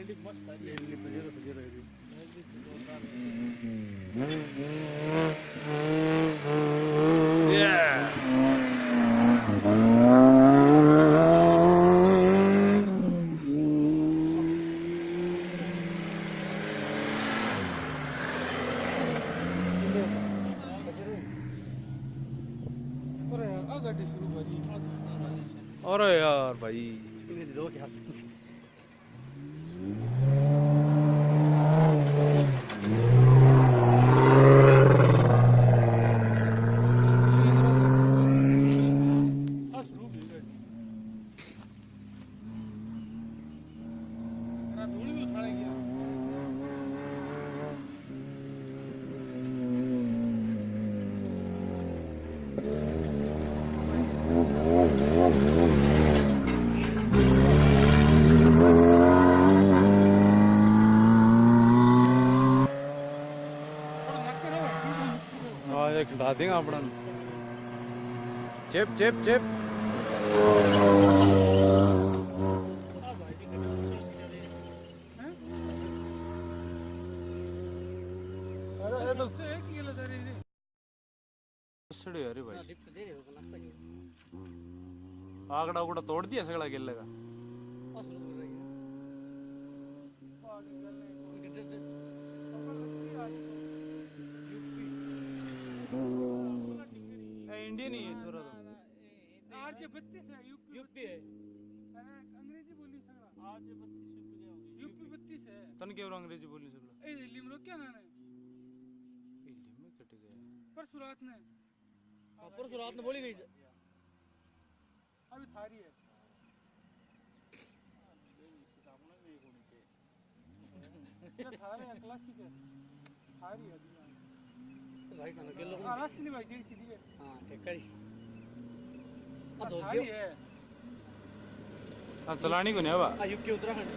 LD मस्त है, LD सजेरो सजेरो है, एलडी जोरदार गाड़ी शुरू करी। अरे यार भाई दो क्या ढा देगा अपना चेप चेप चेप अरे भाई आगड़ा उगड़ा तोड़ दिया सगड़ा गिल्ले का इंडियन ही है छोरा तो आरजे 32 है, यूपी है, अंग्रेजी बोली सगड़ा आरजे 32 यूपी 32 है। तन के अंग्रेजी बोली सगड़ा ए लिमरो क्या ना है इल्ली में कट गया परसुरात ने बोली गई अभी थारी है ये थारे है, क्लासिक है, थारी है भाई खाना के लोग रास्ते नहीं भाई जेडी सीधी है। हां टेकरी थारी है अब चलानी को नहीं हवा यूपी उत्तराखंड